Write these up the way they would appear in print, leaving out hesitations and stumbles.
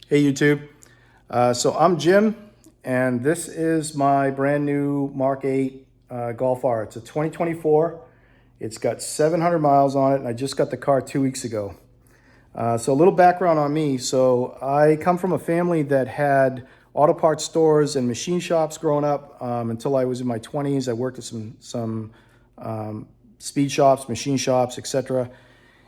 Hey YouTube. So I'm Jim, and this is my brand new Mark 8 Golf R. It's a 2024. It's got 700 miles on it, and I just got the car 2 weeks ago. So a little background on me. So I come from a family that had auto parts stores and machine shops growing up until I was in my 20s. I worked at some speed shops, machine shops, etc.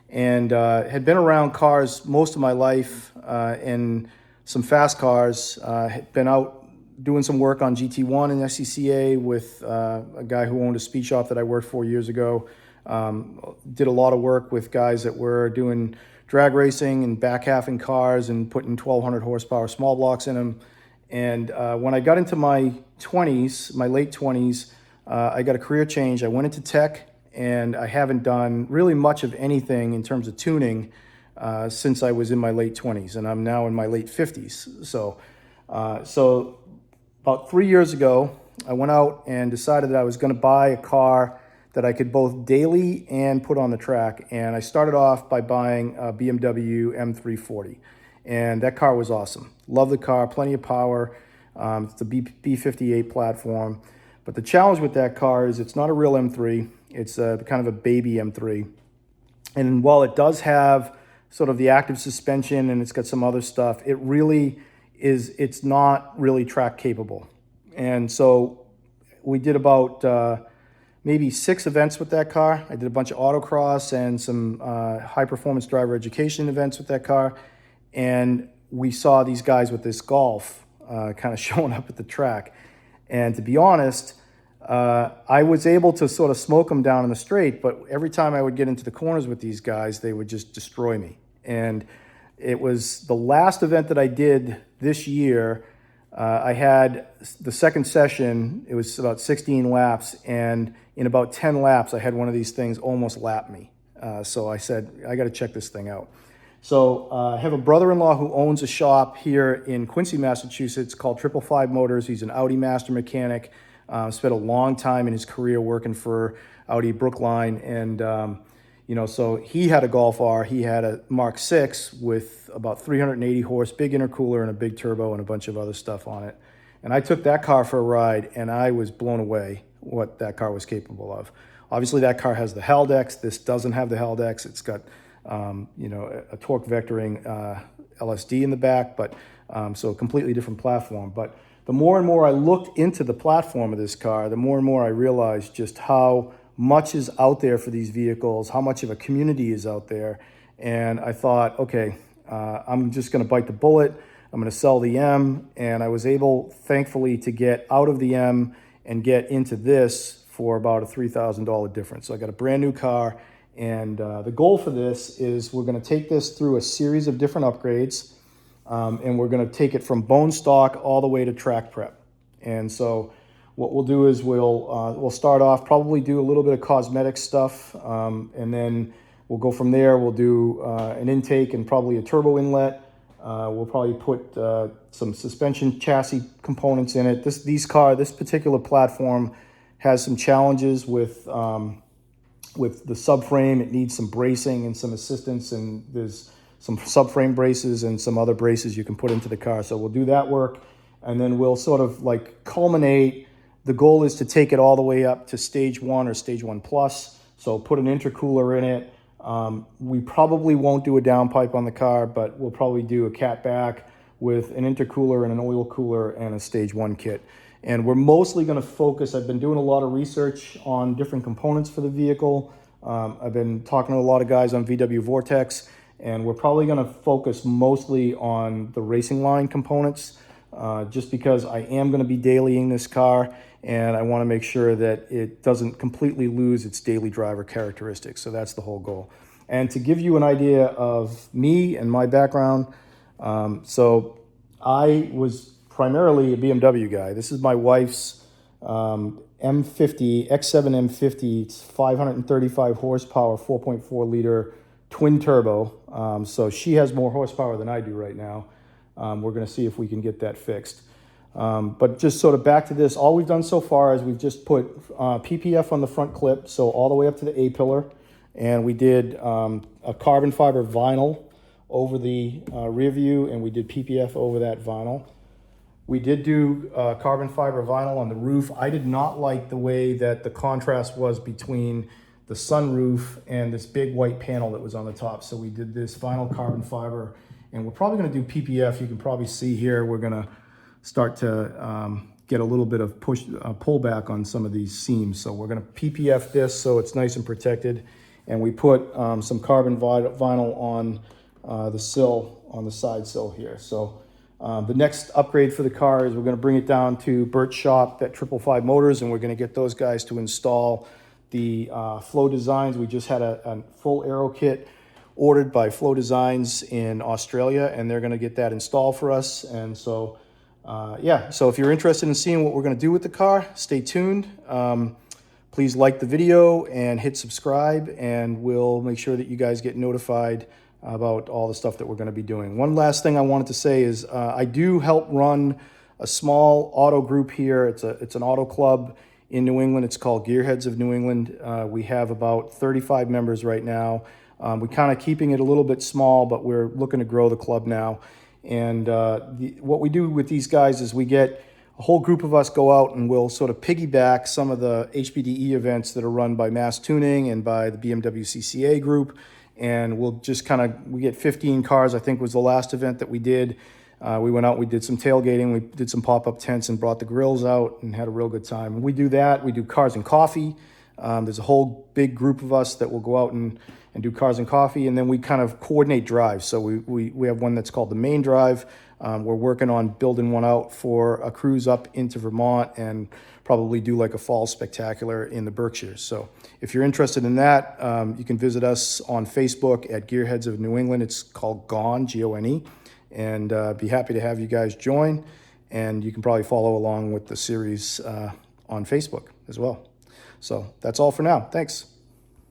And had been around cars most of my life and some fast cars. Had been out doing some work on GT1 and SCCA with a guy who owned a speed shop that I worked for years ago. Did a lot of work with guys that were doing drag racing and back halving cars and putting 1,200 horsepower small blocks in them. And when I got into my 20s, my late 20s, I got a career change. I went into tech, and I haven't done really much of anything in terms of tuning since I was in my late 20s, and I'm now in my late 50s. So about 3 years ago, I went out and decided that I was going to buy a car that I could both daily and put on the track. And I started off by buying a BMW M340. And that car was awesome. Love the car, plenty of power. It's the B58 platform. But the challenge with that car is it's not a real M3. It's kind of a baby M3. And while it does have sort of the active suspension and it's got some other stuff, it's not really track capable. And so we did about maybe 6 events with that car. I did a bunch of autocross and some high performance driver education events with that car. And we saw these guys with this Golf kind of showing up at the track. And to be honest, I was able to sort of smoke them down in the straight, but every time I would get into the corners with these guys, they would just destroy me. And it was the last event that I did this year. I had the second session, it was about 16 laps, and in about 10 laps, I had one of these things almost lap me. So I said, I got to check this thing out. So I have a brother-in-law who owns a shop here in Quincy, Massachusetts called 555 Motors. He's an Audi master mechanic. Spent a long time in his career working for Audi Brookline. And, so he had a Golf R. He had a Mark 6 with about 380 horse, big intercooler and a big turbo and a bunch of other stuff on it. And I took that car for a ride, and I was blown away what that car was capable of. Obviously, that car has the Haldex. This doesn't have the Haldex. It's got a torque vectoring LSD in the back, but so a completely different platform. But the more and more I looked into the platform of this car, the more and more I realized just how much is out there for these vehicles, how much of a community is out there. And I thought, okay, I'm just going to bite the bullet. I'm going to sell the M. And I was able, thankfully, to get out of the M and get into this for about a $3,000 difference. So I got a brand new car. And the goal for this is we're going to take this through a series of different upgrades, and we're going to take it from bone stock all the way to track prep. And so what we'll do is we'll start off, probably do a little bit of cosmetic stuff, and then we'll go from there. We'll do an intake and probably a turbo inlet. We'll probably put some suspension chassis components in it. This particular platform has some challenges with the subframe. It needs some bracing and some assistance, and there's some subframe braces and some other braces you can put into the car. So we'll do that work, and then we'll sort of like culminate. The goal is to take it all the way up to stage 1 or stage 1 plus. So put an intercooler in it. We probably won't do a downpipe on the car, but we'll probably do a catback with an intercooler and an oil cooler and a stage 1 kit. And we're mostly going to focus, I've been doing a lot of research on different components for the vehicle. I've been talking to a lot of guys on VW Vortex, and we're probably going to focus mostly on the racing line components, just because I am going to be dailying this car, and I want to make sure that it doesn't completely lose its daily driver characteristics. So that's the whole goal. And to give you an idea of me and my background, so I was primarily a BMW guy. This is my wife's M50, X7 M50. It's 535 horsepower, 4.4 liter twin turbo. So she has more horsepower than I do right now. We're going to see if we can get that fixed. But just sort of back to this, all we've done so far is we've just put PPF on the front clip, so all the way up to the A-pillar. And we did a carbon fiber vinyl over the rear view, and we did PPF over that vinyl. We did do carbon fiber vinyl on the roof. I did not like the way that the contrast was between the sunroof and this big white panel that was on the top. So we did this vinyl carbon fiber, and we're probably gonna do PPF. You can probably see here, we're gonna start to get a little bit of pullback on some of these seams. So we're gonna PPF this so it's nice and protected. And we put some carbon vinyl on the sill, on the side sill here. So the next upgrade for the car is we're gonna bring it down to Bert's shop at 555 Motors, and we're gonna get those guys to install the Flow Designs. We just had a full aero kit ordered by Flow Designs in Australia, and they're gonna get that installed for us. And so, yeah, so if you're interested in seeing what we're gonna do with the car, stay tuned. Please like the video and hit subscribe, and we'll make sure that you guys get notified about all the stuff that we're gonna be doing. One last thing I wanted to say is I do help run a small auto group here. It's an auto club in New England. It's called Gearheads of New England. We have about 35 members right now. We're kind of keeping it a little bit small, but we're looking to grow the club now. And what we do with these guys is we get a whole group of us go out and we'll sort of piggyback some of the HPDE events that are run by Mass Tuning and by the BMW CCA group. And we'll just kind of, we get 15 cars, I think was the last event that we did. We went out, we did some tailgating, we did some pop-up tents and brought the grills out and had a real good time. And we do that, we do cars and coffee. There's a whole big group of us that will go out and do cars and coffee, and then we kind of coordinate drives. So we have one that's called the main drive. We're working on building one out for a cruise up into Vermont and probably do like a fall spectacular in the Berkshires. So if you're interested in that, you can visit us on Facebook at Gearheads of New England. It's called GONE, G-O-N-E, and be happy to have you guys join. And you can probably follow along with the series on Facebook as well. So that's all for now. Thanks.